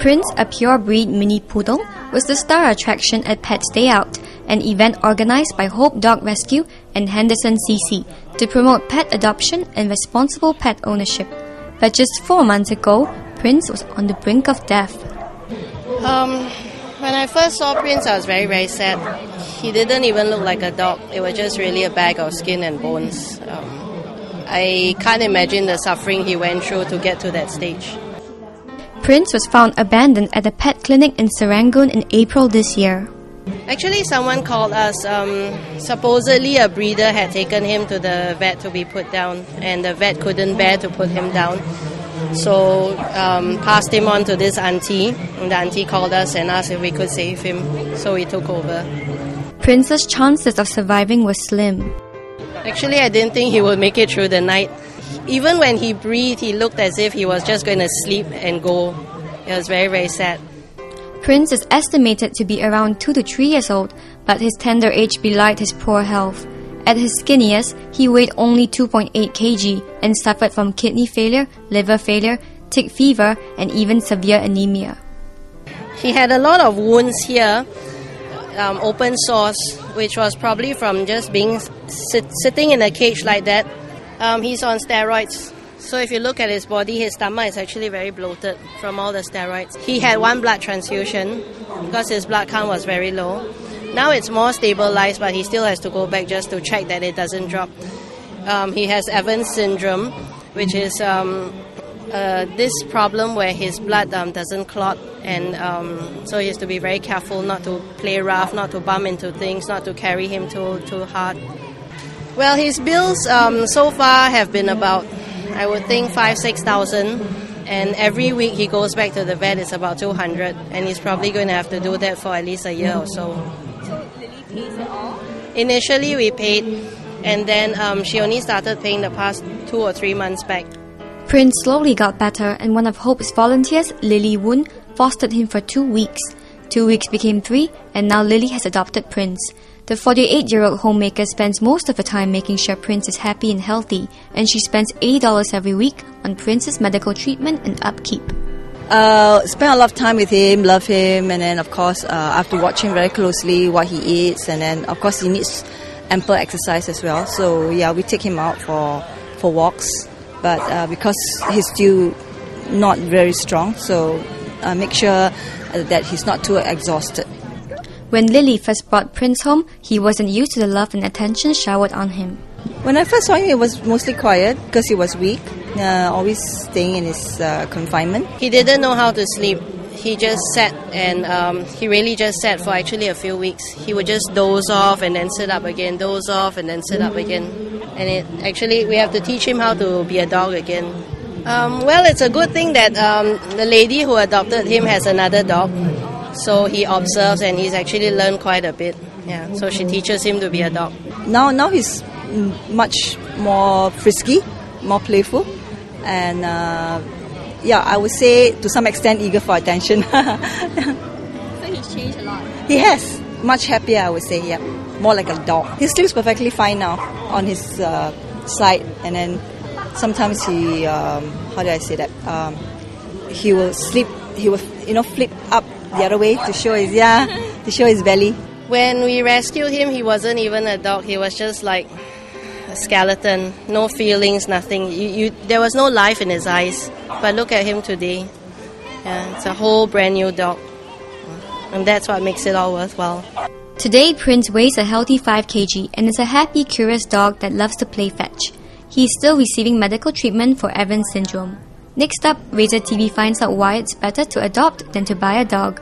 Prince, a pure-breed mini poodle, was the star attraction at Pet's Day Out, an event organized by Hope Dog Rescue and Henderson CC to promote pet adoption and responsible pet ownership. But just 4 months ago, Prince was on the brink of death. When I first saw Prince, I was very, very sad. He didn't even look like a dog. It was just really a bag of skin and bones. I can't imagine the suffering he went through to get to that stage. Prince was found abandoned at a pet clinic in Serangoon in April this year. Actually, someone called us. Supposedly, a breeder had taken him to the vet to be put down, and the vet couldn't bear to put him down. So, passed him on to this auntie, and the auntie called us and asked if we could save him. So we took over. Prince's chances of surviving were slim. Actually, I didn't think he would make it through the night. Even when he breathed, he looked as if he was just going to sleep and go. It was very, very sad. Prince is estimated to be around 2 to 3 years old, but his tender age belied his poor health. At his skinniest, he weighed only 2.8 kg and suffered from kidney failure, liver failure, tick fever, and even severe anemia. He had a lot of wounds here, open sores, which was probably from just being sitting in a cage like that. He's on steroids. So if you look at his body, his stomach is actually very bloated from all the steroids. He had 1 blood transfusion because his blood count was very low. Now it's more stabilized, but he still has to go back just to check that it doesn't drop. He has Evans syndrome, which is this problem where his blood doesn't clot, and so he has to be very careful not to play rough, not to bump into things, not to carry him too hard. Well, his bills so far have been about, I would think, 5,000-6,000, and every week he goes back to the vet, it's about 200, and he's probably going to have to do that for at least a year or so. So Lily pays it all? Initially we paid, and then she only started paying the past 2 or 3 months back. Prince slowly got better, and one of Hope's volunteers, Lily Woon, fostered him for 2 weeks. 2 weeks became 3, and now Lily has adopted Prince. The 48-year-old homemaker spends most of her time making sure Prince is happy and healthy, and she spends $80 every week on Prince's medical treatment and upkeep. Spend a lot of time with him, love him, and then of course I have to watch him very closely, what he eats, and then of course he needs ample exercise as well. So yeah, we take him out for walks, but because he's still not very strong, so make sure that he's not too exhausted. When Lily first brought Prince home, he wasn't used to the love and attention showered on him. When I first saw him, it was mostly quiet because he was weak, always staying in his confinement. He didn't know how to sleep. He just sat, and he really just sat for actually a few weeks. He would just doze off and then sit up again, doze off and then sit up again. And we have to teach him how to be a dog again. Well, it's a good thing that the lady who adopted him has another dog. So he observes, and he's actually learned quite a bit. Yeah, so she teaches him to be a dog. Now he's much more frisky, more playful, and I would say to some extent eager for attention. So he's changed a lot? He has. Much happier, I would say, yeah. More like a dog. He sleeps perfectly fine now on his side, and then sometimes he, how do I say that? He will sleep, he will, flip up the other way to show his belly. When we rescued him, he wasn't even a dog. He was just like a skeleton, no feelings, nothing. There was no life in his eyes. But look at him today. Yeah, it's a whole brand new dog. And that's what makes it all worthwhile. Today, Prince weighs a healthy 5 kg and is a happy, curious dog that loves to play fetch. He is still receiving medical treatment for Evans syndrome. Next up, Razor TV finds out why it's better to adopt than to buy a dog.